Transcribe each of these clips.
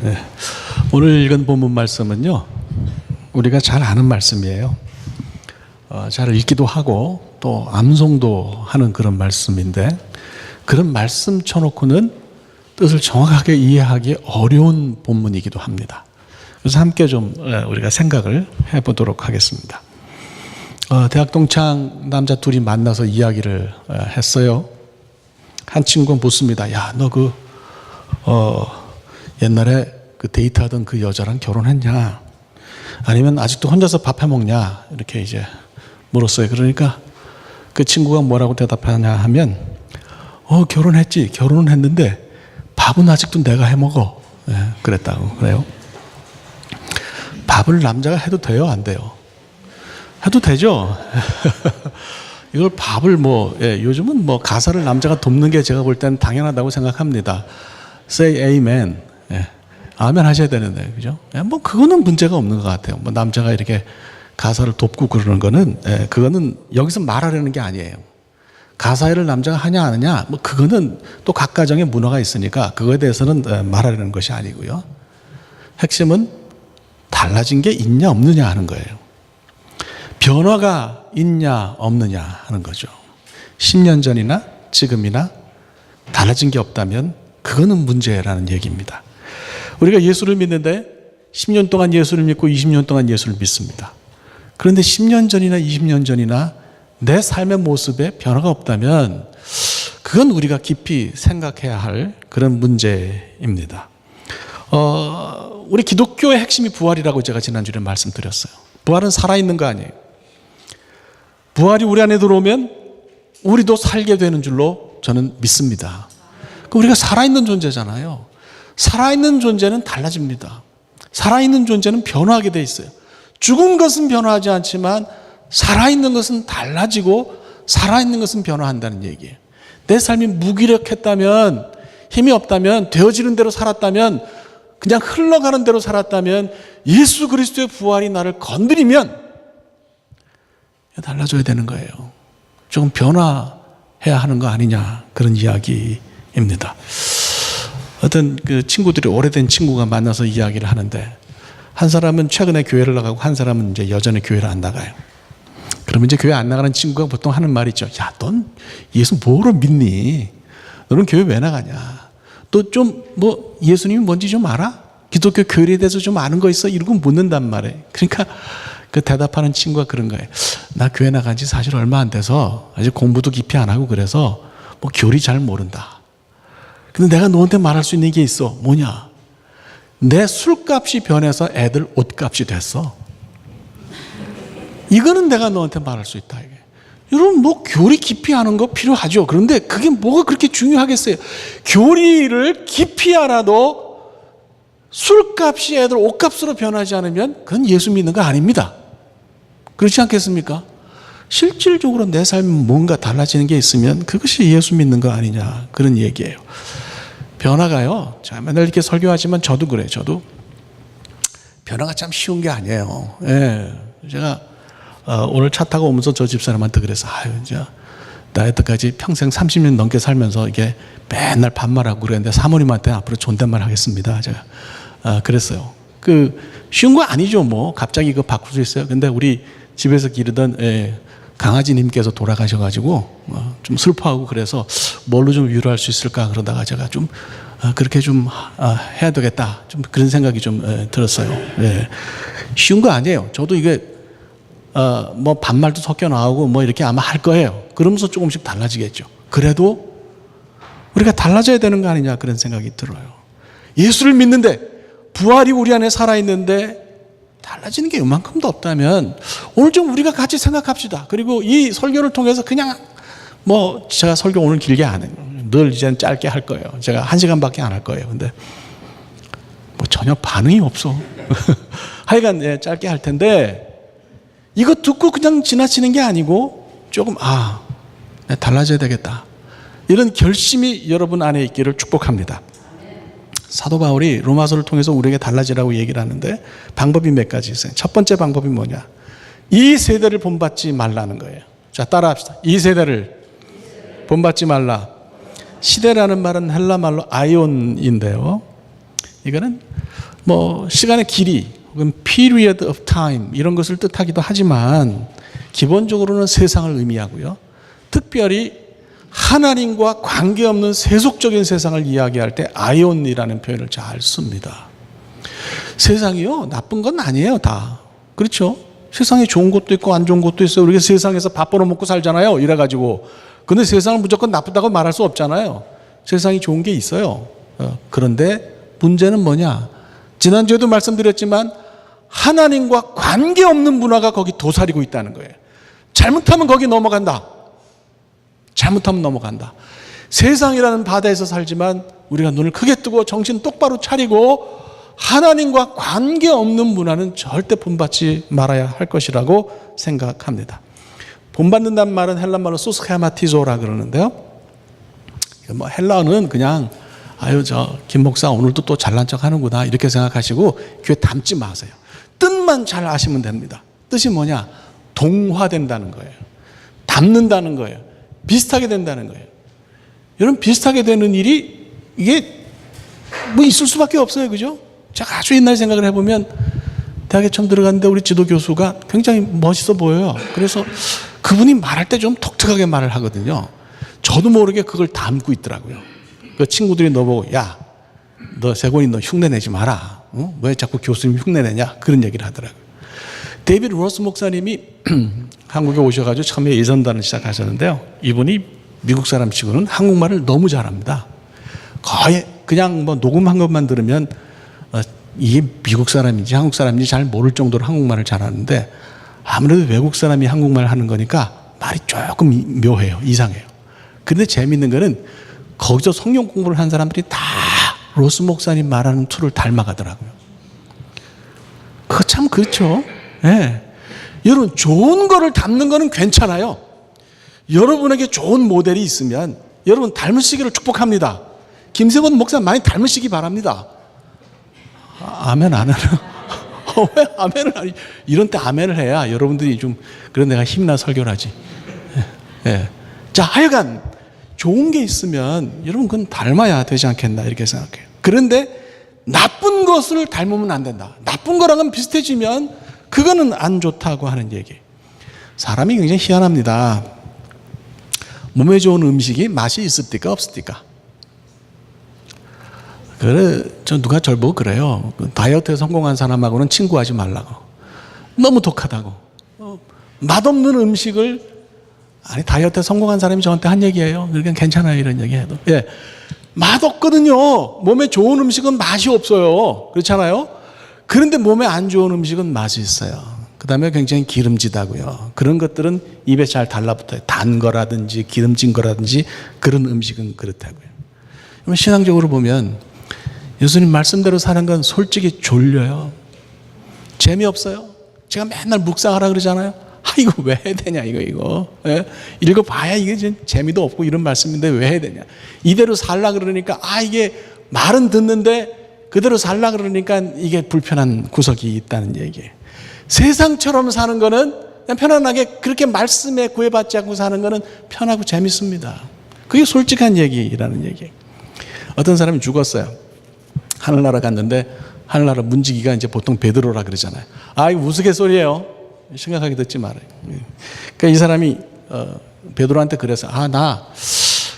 네. 오늘 읽은 본문 말씀은요, 우리가 잘 아는 말씀이에요. 잘 읽기도 하고 또 암송도 하는 그런 말씀인데, 그런 말씀 쳐놓고는 뜻을 정확하게 이해하기 어려운 본문이기도 합니다. 그래서 함께 좀 우리가 생각을 해보도록 하겠습니다. 대학 동창 남자 둘이 만나서 이야기를 했어요. 한 친구가 묻습니다. 야, 너 옛날에 그 데이트하던 그 여자랑 결혼했냐? 아니면 아직도 혼자서 밥 해먹냐? 이렇게 이제 물었어요. 그러니까 그 친구가 뭐라고 대답하냐 하면, 결혼했지. 결혼은 했는데 밥은 아직도 내가 해먹어. 그랬다고 그래요. 밥을 남자가 해도 돼요? 안 돼요? 해도 되죠? 이걸 밥을 요즘은 가사를 남자가 돕는 게 제가 볼 때는 당연하다고 생각합니다. Say amen. 아멘 하셔야 되는데, 그죠? 그거는 문제가 없는 것 같아요. 남자가 이렇게 가사를 돕고 그러는 거는, 그거는 여기서 말하려는 게 아니에요. 가사를 남자가 하냐, 안 하냐, 그거는 또 각 가정의 문화가 있으니까 그거에 대해서는 말하려는 것이 아니고요. 핵심은 달라진 게 있냐, 없느냐 하는 거예요. 변화가 있냐, 없느냐 하는 거죠. 10년 전이나 지금이나 달라진 게 없다면 그거는 문제라는 얘기입니다. 우리가 예수를 믿는데 10년 동안 예수를 믿고 20년 동안 예수를 믿습니다. 그런데 10년 전이나 20년 전이나 내 삶의 모습에 변화가 없다면 그건 우리가 깊이 생각해야 할 그런 문제입니다. 우리 기독교의 핵심이 부활이라고 제가 지난주에 말씀드렸어요. 부활은 살아있는 거 아니에요. 부활이 우리 안에 들어오면 우리도 살게 되는 줄로 저는 믿습니다. 우리가 살아있는 존재잖아요. 살아있는 존재는 달라집니다. 살아있는 존재는 변화하게 돼 있어요. 죽은 것은 변화하지 않지만 살아있는 것은 달라지고 살아있는 것은 변화한다는 얘기예요. 내 삶이 무기력했다면, 힘이 없다면, 되어지는 대로 살았다면, 그냥 흘러가는 대로 살았다면, 예수 그리스도의 부활이 나를 건드리면 달라져야 되는 거예요. 조금 변화해야 하는 거 아니냐, 그런 이야기입니다. 어떤 그 친구들이, 오래된 친구가 만나서 이야기를 하는데, 한 사람은 최근에 교회를 나가고 한 사람은 이제 여전히 교회를 안 나가요. 그러면 이제 교회 안 나가는 친구가 보통 하는 말이 있죠. 야, 넌 예수 뭐로 믿니? 너는 교회 왜 나가냐? 너 좀 예수님이 뭔지 좀 알아? 기독교 교리에 대해서 좀 아는 거 있어? 이러고 묻는단 말이에요. 그러니까 그 대답하는 친구가 그런 거예요. 나 교회 나간 지 사실 얼마 안 돼서 아직 공부도 깊이 안 하고 그래서 교리 잘 모른다. 근데 내가 너한테 말할 수 있는 게 있어. 뭐냐? 내 술값이 변해서 애들 옷값이 됐어. 이거는 내가 너한테 말할 수 있다. 이게. 여러분, 교리 깊이 아는 거 필요하죠. 그런데 그게 뭐가 그렇게 중요하겠어요? 교리를 깊이 알아도 술값이 애들 옷값으로 변하지 않으면 그건 예수 믿는 거 아닙니다. 그렇지 않겠습니까? 실질적으로 내 삶에 뭔가 달라지는 게 있으면 그것이 예수 믿는 거 아니냐, 그런 얘기예요. 변화가요, 제가 맨날 이렇게 설교하지만 저도 그래요. 저도 변화가 참 쉬운 게 아니에요. 제가 오늘 차 타고 오면서 저 집사람한테 그래서, 이제 나 여태까지 평생 30년 넘게 살면서 이게 맨날 반말하고 그랬는데 사모님한테 앞으로 존댓말 하겠습니다. 제가 그랬어요. 쉬운 거 아니죠. 갑자기 그거 바꿀 수 있어요. 근데 우리 집에서 기르던 강아지님께서 돌아가셔가지고 좀 슬퍼하고 그래서 뭘로 좀 위로할 수 있을까 그러다가 제가 좀 그렇게 좀 해야 되겠다, 좀 그런 생각이 좀 들었어요. 쉬운 거 아니에요. 저도 이게 반말도 섞여 나오고 이렇게 아마 할 거예요. 그러면서 조금씩 달라지겠죠. 그래도 우리가 달라져야 되는 거 아니냐, 그런 생각이 들어요. 예수를 믿는데, 부활이 우리 안에 살아있는데 달라지는 게 이만큼도 없다면 오늘 좀 우리가 같이 생각합시다. 그리고 이 설교를 통해서 그냥 제가 설교 오늘 길게 안 해요. 늘 이제는 짧게 할 거예요. 제가 1시간밖에 안 할 거예요. 근데 전혀 반응이 없어. 하여간 짧게 할 텐데, 이거 듣고 그냥 지나치는 게 아니고 조금 내가 달라져야 되겠다, 이런 결심이 여러분 안에 있기를 축복합니다. 사도 바울이 로마서를 통해서 우리에게 달라지라고 얘기를 하는데 방법이 몇 가지 있어요. 첫 번째 방법이 뭐냐? 이 세대를 본받지 말라는 거예요. 자, 따라합시다. 이 세대를 본받지 말라. 시대라는 말은 헬라 말로 아이온인데요, 이거는 뭐 시간의 길이 혹은 period of time 이런 것을 뜻하기도 하지만 기본적으로는 세상을 의미하고요. 특별히 하나님과 관계없는 세속적인 세상을 이야기할 때 아이온이라는 표현을 잘 씁니다. 세상이요, 나쁜 건 아니에요, 다. 그렇죠? 세상에 좋은 것도 있고 안 좋은 것도 있어요. 우리가 세상에서 밥 벌어먹고 살잖아요, 이래가지고. 근데 세상을 무조건 나쁘다고 말할 수 없잖아요. 세상이 좋은 게 있어요. 그런데 문제는 뭐냐? 지난주에도 말씀드렸지만 하나님과 관계없는 문화가 거기 도사리고 있다는 거예요. 잘못하면 거기 넘어간다. 잘못하면 넘어간다. 세상이라는 바다에서 살지만 우리가 눈을 크게 뜨고 정신 똑바로 차리고 하나님과 관계없는 문화는 절대 본받지 말아야 할 것이라고 생각합니다. 본받는다는 말은 헬라말로 소스케마티조라 그러는데요. 뭐 헬라어는 그냥 아유 저 김 목사 오늘도 또 잘난 척 하는구나 이렇게 생각하시고 귀에 담지 마세요. 뜻만 잘 아시면 됩니다. 뜻이 뭐냐? 동화된다는 거예요. 닮는다는 거예요. 비슷하게 된다는 거예요. 여러분 비슷하게 되는 일이 이게 뭐 있을 수밖에 없어요. 그죠? 제가 아주 옛날 생각을 해보면 대학에 처음 들어갔는데 우리 지도 교수가 굉장히 멋있어 보여요. 그래서 그분이 말할 때 좀 독특하게 말을 하거든요. 저도 모르게 그걸 담고 있더라고요. 그 친구들이 너보고 야, 너 세곤이 너 흉내내지 마라. 왜 자꾸 교수님 흉내내냐? 그런 얘기를 하더라고요. 데이비드 로스 목사님이 한국에 오셔가지고 처음에 예선단을 시작하셨는데요. 이분이 미국 사람 치고는 한국말을 너무 잘합니다. 거의 그냥 뭐 녹음한 것만 들으면 이게 미국 사람인지 한국 사람인지 잘 모를 정도로 한국말을 잘하는데 아무래도 외국 사람이 한국말 하는 거니까 말이 조금 묘해요. 이상해요. 그런데 재밌는 거는 거기서 성경 공부를 한 사람들이 다 로스 목사님 말하는 투를 닮아가더라고요. 그거 참 그렇죠. 네. 여러분 좋은 거를 닮는 거는 괜찮아요. 여러분에게 좋은 모델이 있으면 여러분 닮으시기를 축복합니다. 김세곤 목사 많이 닮으시기 바랍니다. 아멘 안 하나? 왜 아멘을 하니? 이런 때 아멘을 해야 여러분들이 좀 그런 내가 힘나 설교를 하지. 예. 자, 하여간 좋은 게 있으면 여러분 그건 닮아야 되지 않겠나 이렇게 생각해요. 그런데 나쁜 것을 닮으면 안 된다. 나쁜 거랑은 비슷해지면 그거는 안 좋다고 하는 얘기. 사람이 굉장히 희한합니다. 몸에 좋은 음식이 맛이 있습니까? 없습니까? 그래, 누가 절 보고 그래요. 다이어트에 성공한 사람하고는 친구하지 말라고. 너무 독하다고. 맛없는 음식을, 아니, 다이어트에 성공한 사람이 저한테 한 얘기예요. 그러니까 괜찮아요. 이런 얘기 해도. 예. 맛없거든요. 몸에 좋은 음식은 맛이 없어요. 그렇잖아요? 그런데 몸에 안 좋은 음식은 맛이 있어요. 그 다음에 굉장히 기름지다고요. 그런 것들은 입에 잘 달라붙어요. 단 거라든지 기름진 거라든지 그런 음식은 그렇다고요. 신앙적으로 보면 예수님 말씀대로 사는 건 솔직히 졸려요. 재미없어요. 제가 맨날 묵상하라 그러잖아요. 아, 이거 왜 해야 되냐, 이거. 예? 읽어봐야 이게 재미도 없고 이런 말씀인데 왜 해야 되냐. 이대로 살라 그러니까, 이게 말은 듣는데 그대로 살라 그러니까 이게 불편한 구석이 있다는 얘기예요. 세상처럼 사는 거는 그냥 편안하게 그렇게 말씀에 구애받지 않고 사는 거는 편하고 재밌습니다. 그게 솔직한 얘기라는 얘기예요. 어떤 사람이 죽었어요. 하늘나라 갔는데 하늘나라 문지기가 이제 보통 베드로라 그러잖아요. 이거 우스갯소리예요. 심각하게 듣지 말아요. 그러니까 이 사람이 베드로한테 그래서 나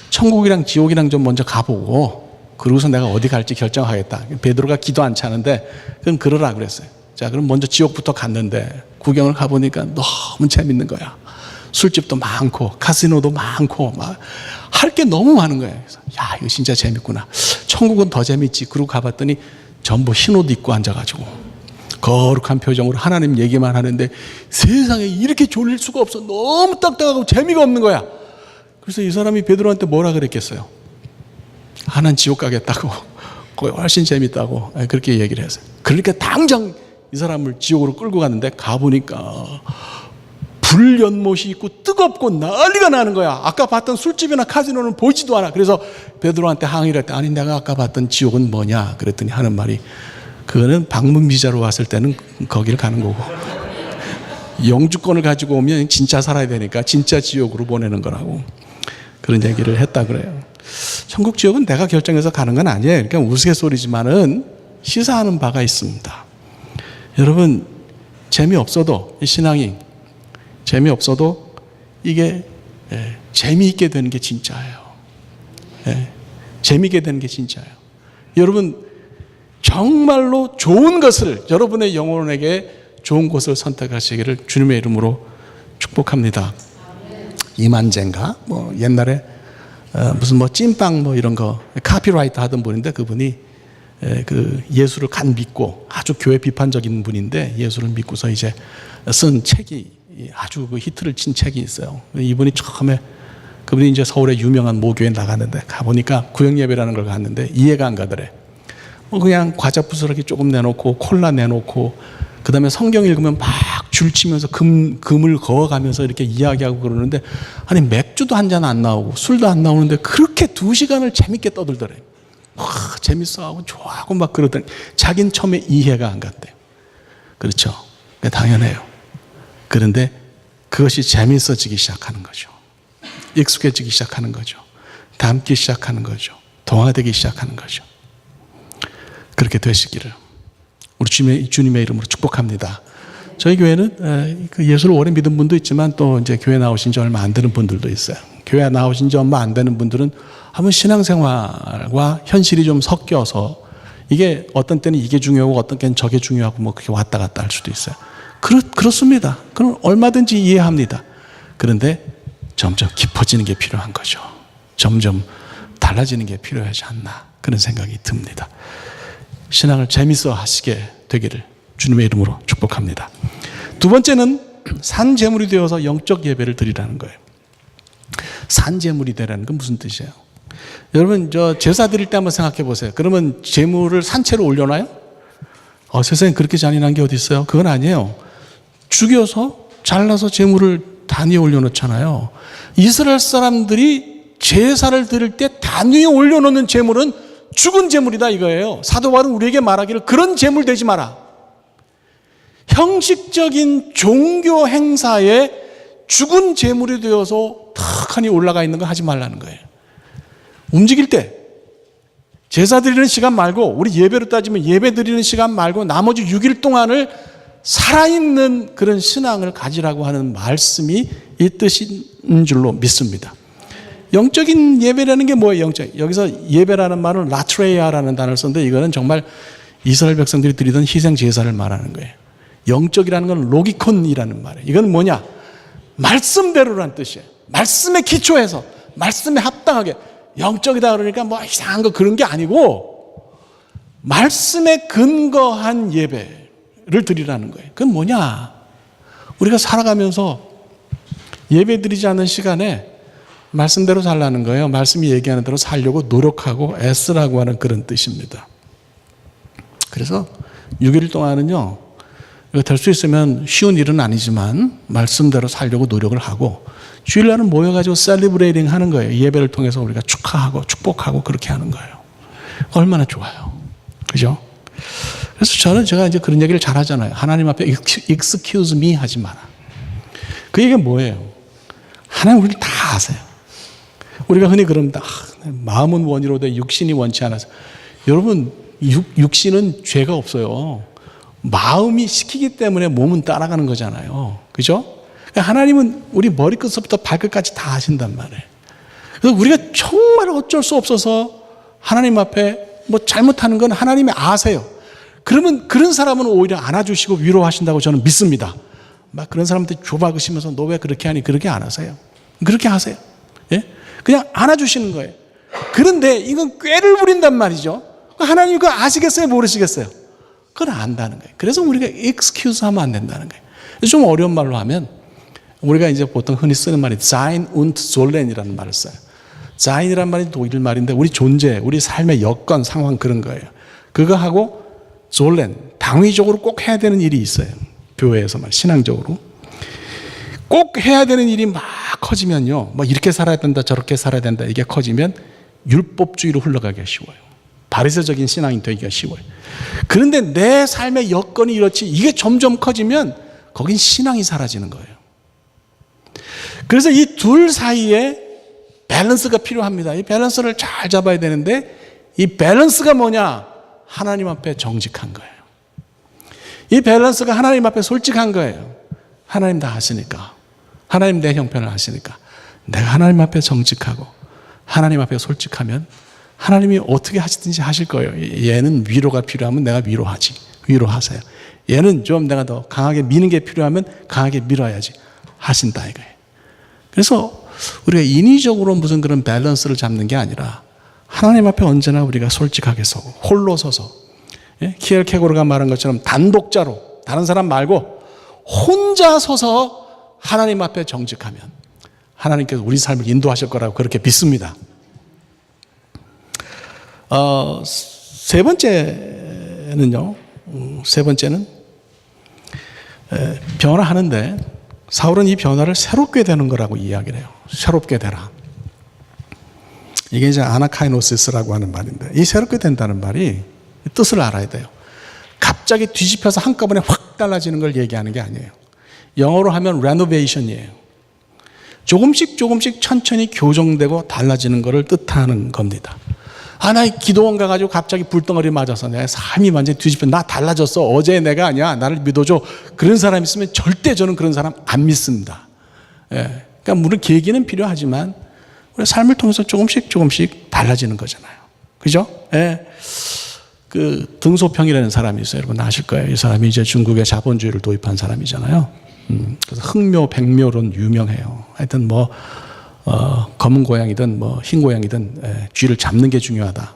천국이랑 지옥이랑 좀 먼저 가보고 그러고서 내가 어디 갈지 결정하겠다. 베드로가 기도 안 차는데 그럼 그러라 그랬어요. 자, 그럼 먼저 지옥부터 갔는데 구경을 가보니까 너무 재밌는 거야. 술집도 많고 카지노도 많고 막 할 게 너무 많은 거예요. 그래서 야, 이거 진짜 재밌구나. 천국은 더 재밌지. 그러고 가봤더니 전부 흰 옷 입고 앉아가지고 거룩한 표정으로 하나님 얘기만 하는데 세상에 이렇게 졸릴 수가 없어. 너무 딱딱하고 재미가 없는 거야. 그래서 이 사람이 베드로한테 뭐라 그랬겠어요? 난 지옥 가겠다고. 거기 훨씬 재밌다고 그렇게 얘기를 했어요. 그러니까 당장 이 사람을 지옥으로 끌고 갔는데 가보니까 불연못이 있고 뜨겁고 난리가 나는 거야. 아까 봤던 술집이나 카지노는 보이지도 않아. 그래서 베드로한테 항의를 했더니 내가 아까 봤던 지옥은 뭐냐 그랬더니 하는 말이 그거는 방문 비자로 왔을 때는 거기를 가는 거고 영주권을 가지고 오면 진짜 살아야 되니까 진짜 지옥으로 보내는 거라고 그런 얘기를 했다 그래요. 천국 지옥은 내가 결정해서 가는 건 아니에요. 그러니까 우스갯소리지만은 시사하는 바가 있습니다. 여러분, 재미없어도, 이 신앙이 재미없어도 이게 재미있게 되는 게 진짜예요. 재미있게 되는 게 진짜예요. 여러분, 정말로 좋은 것을, 여러분의 영혼에게 좋은 것을 선택하시기를 주님의 이름으로 축복합니다. 이만재인가? 뭐 옛날에 무슨 뭐 찐빵 뭐 이런 거 카피라이터 하던 분인데, 그분이 그 예수를 간 믿고 아주 교회 비판적인 분인데 예수를 믿고서 이제 쓴 책이 아주 그 히트를 친 책이 있어요. 이분이 처음에, 그분이 이제 서울의 유명한 모교에 나갔는데 가보니까 구역예배라는 걸 갔는데 이해가 안 가더래. 뭐 그냥 과자 부스러기 조금 내놓고 콜라 내놓고 그 다음에 성경 읽으면 막 줄치면서 금을 그어가면서 이렇게 이야기하고 그러는데, 아니 맥주도 한 잔 안 나오고 술도 안 나오는데 그렇게 2시간을 재밌게 떠들더래. 와, 재밌어하고 좋아하고 막 그러더니 자긴 처음에 이해가 안 갔대요. 그렇죠. 당연해요. 그런데 그것이 재밌어지기 시작하는 거죠. 익숙해지기 시작하는 거죠. 닮기 시작하는 거죠. 동화되기 시작하는 거죠. 그렇게 되시기를 우리 주님의 이름으로 축복합니다. 저희 교회는 그 예수를 오래 믿은 분도 있지만 또 이제 교회 나오신 지 얼마 안 되는 분들도 있어요. 교회 나오신 지 얼마 안 되는 분들은 한번 신앙생활과 현실이 좀 섞여서 이게 어떤 때는 이게 중요하고 어떤 때는 저게 중요하고 뭐 그렇게 왔다 갔다 할 수도 있어요. 그렇습니다. 그럼 얼마든지 이해합니다. 그런데 점점 깊어지는 게 필요한 거죠. 점점 달라지는 게 필요하지 않나, 그런 생각이 듭니다. 신앙을 재밌어 하시게 되기를 주님의 이름으로 축복합니다. 두 번째는 산제물이 되어서 영적 예배를 드리라는 거예요. 산제물이 되라는 건 무슨 뜻이에요? 여러분, 저 제사 드릴 때 한번 생각해 보세요. 그러면 제물을 산채로 올려놔요? 세상에 그렇게 잔인한 게 어디 있어요? 그건 아니에요. 죽여서 잘라서 제물을 단 위에 올려놓잖아요. 이스라엘 사람들이 제사를 드릴 때 단 위에 올려놓는 제물은 죽은 제물이다 이거예요. 사도 바울은 우리에게 말하기를 그런 제물 되지 마라. 형식적인 종교 행사에 죽은 제물이 되어서 탁하니 올라가 있는 거 하지 말라는 거예요. 움직일 때 제사 드리는 시간 말고, 우리 예배로 따지면 예배 드리는 시간 말고 나머지 6일 동안을 살아있는 그런 신앙을 가지라고 하는 말씀이 이 뜻인 줄로 믿습니다. 영적인 예배라는 게 뭐예요? 영적. 여기서 예배라는 말은 라트레이아라는 단어를 썼는데, 이거는 정말 이스라엘 백성들이 드리던 희생 제사를 말하는 거예요. 영적이라는 건 로기콘이라는 말이에요. 이건 뭐냐? 말씀대로라는 뜻이에요. 말씀에 기초해서, 말씀에 합당하게. 영적이다 그러니까 뭐 이상한 거 그런 게 아니고 말씀에 근거한 예배를 드리라는 거예요. 그건 뭐냐? 우리가 살아가면서 예배 드리지 않는 시간에 말씀대로 살라는 거예요. 말씀이 얘기하는 대로 살려고 노력하고 애쓰라고 하는 그런 뜻입니다. 그래서 6일 동안은요, 이거 될 수 있으면 쉬운 일은 아니지만 말씀대로 살려고 노력을 하고, 주일날은 모여가지고 셀리브레이팅 하는 거예요. 예배를 통해서 우리가 축하하고 축복하고 그렇게 하는 거예요. 얼마나 좋아요. 그죠? 그래서 제가 이제 그런 얘기를 잘 하잖아요. 하나님 앞에 excuse me 하지 마라. 그 얘기가 뭐예요? 하나님 우리를 다 아세요. 우리가 흔히 그럽니다. 마음은 원이로되 육신이 원치 않아서. 여러분, 육신은 죄가 없어요. 마음이 시키기 때문에 몸은 따라가는 거잖아요. 그죠? 하나님은 우리 머리끝부터 발끝까지 다 아신단 말이에요. 그래서 우리가 정말 어쩔 수 없어서 하나님 앞에 뭐 잘못하는 건 하나님이 아세요. 그러면 그런 사람은 오히려 안아주시고 위로하신다고 저는 믿습니다. 막 그런 사람들 조박으시면서 너 왜 그렇게 하니? 그렇게 안 하세요. 그렇게 하세요. 예? 그냥 안아주시는 거예요. 그런데 이건 꾀를 부린단 말이죠. 하나님 그거 아시겠어요? 모르시겠어요? 그걸 안다는 거예요. 그래서 우리가 excuse 하면 안 된다는 거예요. 좀 어려운 말로 하면, 우리가 이제 보통 흔히 쓰는 말이 sein und sollen이라는 말을 써요. sein이라는 말이 독일 말인데 우리 존재, 우리 삶의 여건, 상황 그런 거예요. 그거하고 sollen, 당위적으로 꼭 해야 되는 일이 있어요. 교회에서만, 신앙적으로. 꼭 해야 되는 일이 막 커지면요, 뭐 이렇게 살아야 된다, 저렇게 살아야 된다, 이게 커지면 율법주의로 흘러가기가 쉬워요. 바리새적인 신앙이 되기가 쉬워요. 그런데 내 삶의 여건이 이렇지, 이게 점점 커지면 거긴 신앙이 사라지는 거예요. 그래서 이 둘 사이에 밸런스가 필요합니다. 이 밸런스를 잘 잡아야 되는데, 이 밸런스가 뭐냐? 하나님 앞에 정직한 거예요. 이 밸런스가 하나님 앞에 솔직한 거예요. 하나님 다 아시니까. 하나님 내 형편을 아시니까. 내가 하나님 앞에 정직하고 하나님 앞에 솔직하면 하나님이 어떻게 하시든지 하실 거예요. 얘는 위로가 필요하면 내가 위로하지. 위로하세요. 얘는 좀 내가 더 강하게 미는 게 필요하면 강하게 밀어야지. 하신다 이거예요. 그래서 우리가 인위적으로 무슨 그런 밸런스를 잡는 게 아니라 하나님 앞에 언제나 우리가 솔직하게 서고 홀로 서서, 키엘케고르가 말한 것처럼 단독자로 다른 사람 말고 혼자 서서 하나님 앞에 정직하면 하나님께서 우리 삶을 인도하실 거라고 그렇게 믿습니다. 세 번째는 변화하는데 사울은 이 변화를 새롭게 되는 거라고 이야기를 해요. 새롭게 되라. 이게 이제 아나카이노시스라고 하는 말인데, 이 새롭게 된다는 말이 뜻을 알아야 돼요. 갑자기 뒤집혀서 한꺼번에 확 달라지는 걸 얘기하는 게 아니에요. 영어로 하면 renovation이에요. 조금씩 천천히 교정되고 달라지는 것을 뜻하는 겁니다. 나 기도원 가가지고 갑자기 불덩어리 맞아서 내 삶이 완전히 뒤집혀. 나 달라졌어. 어제 내가 아니야. 나를 믿어줘. 그런 사람 있으면 절대 저는 그런 사람 안 믿습니다. 그러니까 물론 계기는 필요하지만 우리 삶을 통해서 조금씩 달라지는 거잖아요. 그죠? 그 등소평이라는 사람이 있어요. 여러분 아실 거예요. 이 사람이 이제 중국의 자본주의를 도입한 사람이잖아요. 그래서 흑묘, 백묘론 유명해요. 하여튼 검은 고양이든 흰 고양이든 쥐를 잡는 게 중요하다.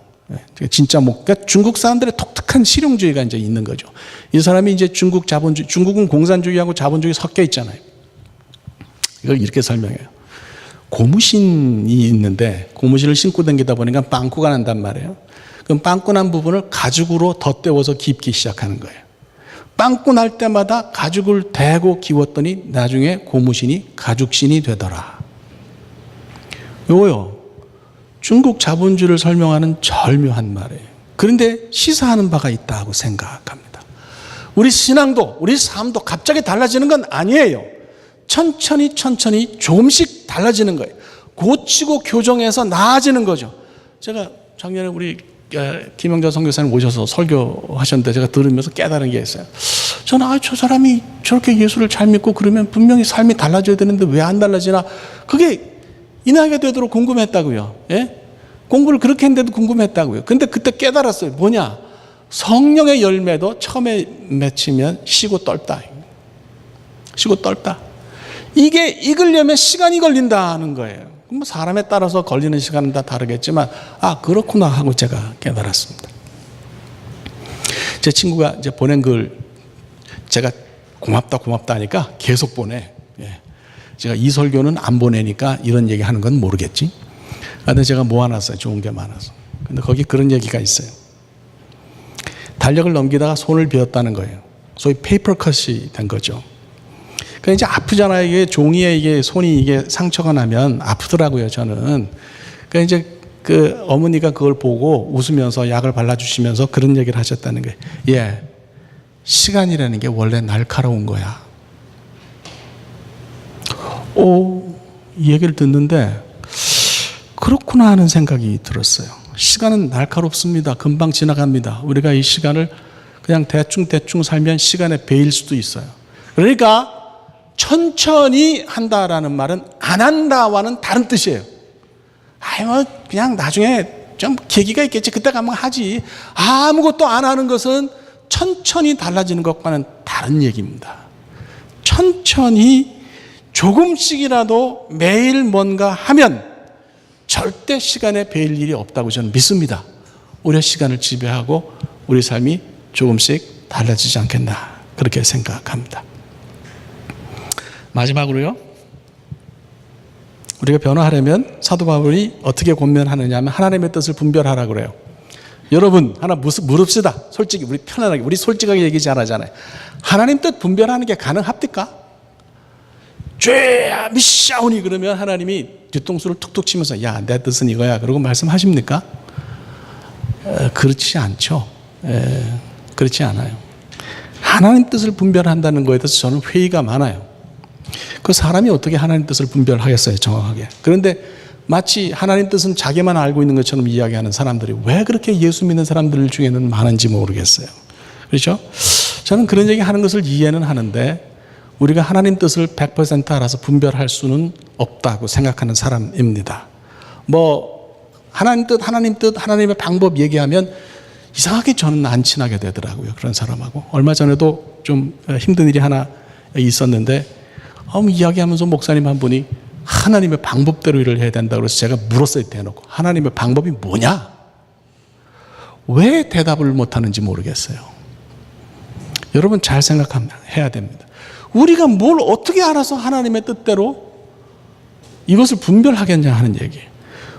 진짜 그러니까 중국 사람들의 독특한 실용주의가 이제 있는 거죠. 이 사람이 이제 중국 자본주의, 중국은 공산주의하고 자본주의 섞여 있잖아요. 이걸 이렇게 설명해요. 고무신이 있는데 고무신을 신고 다니다 보니까 빵꾸가 난단 말이에요. 그럼 빵꾸 난 부분을 가죽으로 덧대워서 깁기 시작하는 거예요. 빵꾸 날 때마다 가죽을 대고 기웠더니 나중에 고무신이 가죽신이 되더라. 요거요. 중국 자본주의를 설명하는 절묘한 말이에요. 그런데 시사하는 바가 있다고 생각합니다. 우리 신앙도 우리 삶도 갑자기 달라지는 건 아니에요. 천천히 조금씩 달라지는 거예요. 고치고 교정해서 나아지는 거죠. 제가 작년에 우리 김영자 선교사님 오셔서 설교하셨는데 제가 들으면서 깨달은 게 있어요. 저는 저 사람이 저렇게 예수를 잘 믿고 그러면 분명히 삶이 달라져야 되는데 왜 안 달라지나, 그게 이 나이가 되도록 궁금했다고요. 공부를 그렇게 했는데도 궁금했다고요. 근데 그때 깨달았어요. 뭐냐, 성령의 열매도 처음에 맺히면 쉬고 떨다. 이게 익으려면 시간이 걸린다는 거예요. 사람에 따라서 걸리는 시간은 다 다르겠지만 그렇구나 하고 제가 깨달았습니다. 제 친구가 이제 보낸 글 제가 고맙다 하니까 계속 보내. 제가 이 설교는 안 보내니까 이런 얘기 하는 건 모르겠지. 근데 제가 모아놨어요. 좋은 게 많아서. 근데 거기 그런 얘기가 있어요. 달력을 넘기다가 손을 베었다는 거예요. 소위 페이퍼컷이 된 거죠. 그러니까 이제 아프잖아요. 이게 종이에 이게 손이 이게 상처가 나면 아프더라고요, 저는. 그러니까 이제 그 어머니가 그걸 보고 웃으면서 약을 발라주시면서 그런 얘기를 하셨다는 거예요. 시간이라는 게 원래 날카로운 거야. 이 얘기를 듣는데 그렇구나 하는 생각이 들었어요. 시간은 날카롭습니다. 금방 지나갑니다. 우리가 이 시간을 그냥 대충 살면 시간에 베일 수도 있어요. 그러니까 천천히 한다라는 말은 안 한다와는 다른 뜻이에요. 그냥 나중에 좀 계기가 있겠지. 그때 가면 하지. 아무것도 안 하는 것은 천천히 달라지는 것과는 다른 얘기입니다. 천천히 조금씩이라도 매일 뭔가 하면 절대 시간에 베일 일이 없다고 저는 믿습니다. 우리의 시간을 지배하고 우리 삶이 조금씩 달라지지 않겠나 그렇게 생각합니다. 마지막으로요. 우리가 변화하려면 사도 바울이 어떻게 권면하느냐 하면 하나님의 뜻을 분별하라 그래요. 여러분 하나 물읍시다. 솔직히 우리 편안하게 우리 솔직하게 얘기 잘하잖아요. 하나님 뜻 분별하는 게 가능합니까? 죄야 미샤오니 그러면 하나님이 뒤통수를 툭툭 치면서 내 뜻은 이거야 그러고 말씀하십니까? 그렇지 않죠. 그렇지 않아요. 하나님 뜻을 분별한다는 거에 대해서 저는 회의가 많아요. 그 사람이 어떻게 하나님 뜻을 분별하겠어요, 정확하게. 그런데 마치 하나님 뜻은 자기만 알고 있는 것처럼 이야기하는 사람들이 왜 그렇게 예수 믿는 사람들 중에는 많은지 모르겠어요. 그렇죠? 저는 그런 얘기 하는 것을 이해는 하는데 우리가 하나님 뜻을 100% 알아서 분별할 수는 없다고 생각하는 사람입니다. 하나님 뜻, 하나님의 방법 얘기하면 이상하게 저는 안 친하게 되더라고요. 그런 사람하고. 얼마 전에도 좀 힘든 일이 하나 있었는데 이야기하면서 목사님 한 분이 하나님의 방법대로 일을 해야 된다고 그래서 제가 물었어요. 대놓고. 하나님의 방법이 뭐냐? 왜 대답을 못하는지 모르겠어요. 여러분 잘 생각해야 됩니다. 우리가 뭘 어떻게 알아서 하나님의 뜻대로 이것을 분별하겠냐 하는 얘기예요.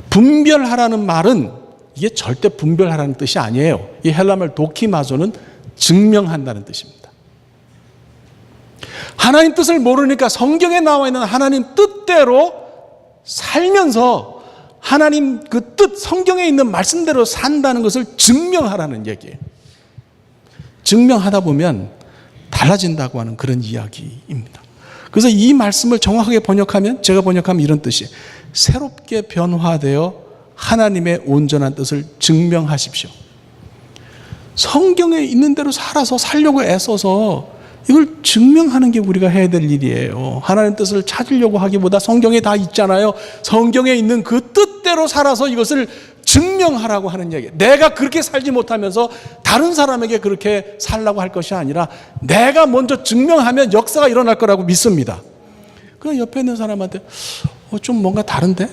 분별하라는 말은 이게 절대 분별하라는 뜻이 아니에요. 이 헬라말 도키마조는 증명한다는 뜻입니다. 하나님 뜻을 모르니까 성경에 나와 있는 하나님 뜻대로 살면서 하나님 그 뜻, 성경에 있는 말씀대로 산다는 것을 증명하라는 얘기예요. 증명하다 보면 달라진다고 하는 그런 이야기입니다. 그래서 이 말씀을 정확하게 번역하면, 제가 번역하면 이런 뜻이에요. 새롭게 변화되어 하나님의 온전한 뜻을 증명하십시오. 성경에 있는 대로 살려고 애써서 이걸 증명하는 게 우리가 해야 될 일이에요. 하나님 뜻을 찾으려고 하기보다 성경에 다 있잖아요. 성경에 있는 그 뜻대로 살아서 이것을 증명하라고 하는 얘기예요. 내가 그렇게 살지 못하면서 다른 사람에게 그렇게 살라고 할 것이 아니라 내가 먼저 증명하면 역사가 일어날 거라고 믿습니다. 그 옆에 있는 사람한테 좀 뭔가 다른데?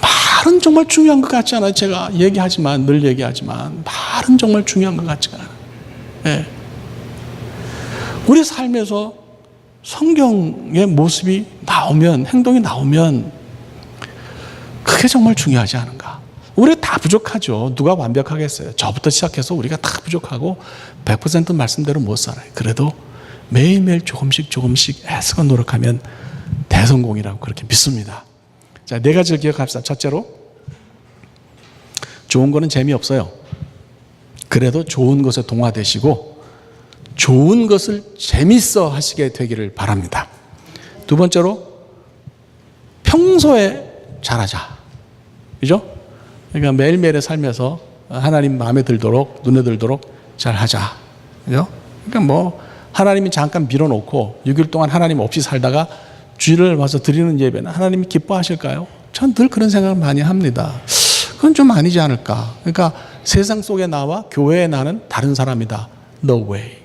말은 정말 중요한 것 같지 않아요? 제가 늘 얘기하지만 말은 정말 중요한 것 같지가 않아요. 네. 우리 삶에서 성경의 모습이 나오면, 행동이 나오면 그게 정말 중요하지 않은가? 우리 다 부족하죠. 누가 완벽하겠어요? 저부터 시작해서 우리가 다 부족하고 100% 말씀대로 못 살아요. 그래도 매일매일 조금씩 애쓰고 노력하면 대성공이라고 그렇게 믿습니다. 자, 4가지를 기억합시다. 첫째로, 좋은 거는 재미없어요. 그래도 좋은 것에 동화되시고 좋은 것을 재밌어 하시게 되기를 바랍니다. 두 번째로, 평소에 잘하자. 그죠? 그러니까 매일매일의 삶에서 하나님 마음에 들도록, 눈에 들도록 잘하자. 그죠? 그러니까 하나님이 잠깐 밀어놓고 6일 동안 하나님 없이 살다가 주일을 와서 드리는 예배는 하나님이 기뻐하실까요? 전 늘 그런 생각을 많이 합니다. 그건 좀 아니지 않을까? 그러니까 세상 속에 나와 교회에 나는 다른 사람이다. No way.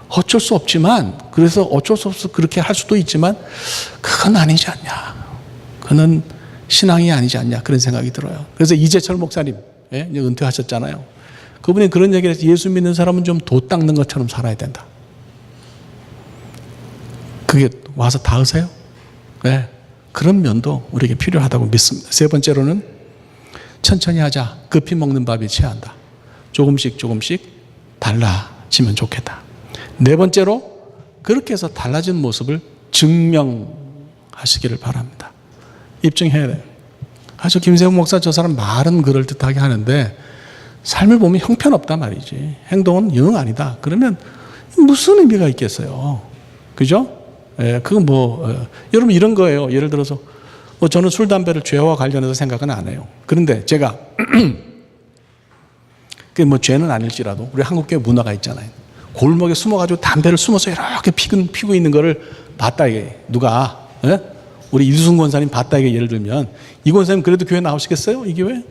어쩔 수 없지만, 그래서 어쩔 수 없어 그렇게 할 수도 있지만 그건 아니지 않냐. 그는 신앙이 아니지 않냐. 그런 생각이 들어요. 그래서 이재철 목사님, 이제 은퇴하셨잖아요. 그분이 그런 얘기를 해서 예수 믿는 사람은 좀 도 닦는 것처럼 살아야 된다. 그게 와서 닿으세요? 네. 그런 면도 우리에게 필요하다고 믿습니다. 세 번째로는 천천히 하자. 급히 먹는 밥이 체한다. 조금씩 달라지면 좋겠다. 네 번째로, 그렇게 해서 달라진 모습을 증명하시기를 바랍니다. 입증해야 돼요. 저 김세훈 목사 저 사람 말은 그럴듯하게 하는데 삶을 보면 형편없단 말이지. 행동은 영 아니다. 그러면 무슨 의미가 있겠어요? 그죠? 그건 여러분 이런 거예요. 예를 들어서 저는 술, 담배를 죄와 관련해서 생각은 안 해요. 그런데 제가 그게 죄는 아닐지라도 우리 한국교회 문화가 있잖아요. 골목에 숨어가지고 담배를 숨어서 이렇게 피고 있는 거를 봤다 이게. 누가 우리 이두순 권사님 봤다 이게. 예를 들면 이 권사님 그래도 교회 나오시겠어요? 이 교회?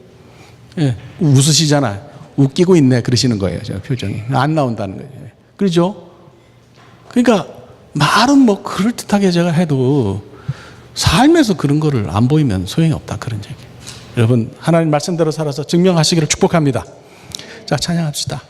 웃으시잖아요. 웃기고 있네 그러시는 거예요. 제가 표정이 안 나온다는 거예요. 그렇죠? 그러니까 말은 그럴듯하게 제가 해도 삶에서 그런 거를 안 보이면 소용이 없다 그런 얘기. 여러분 하나님 말씀대로 살아서 증명하시기를 축복합니다. 자, 찬양합시다.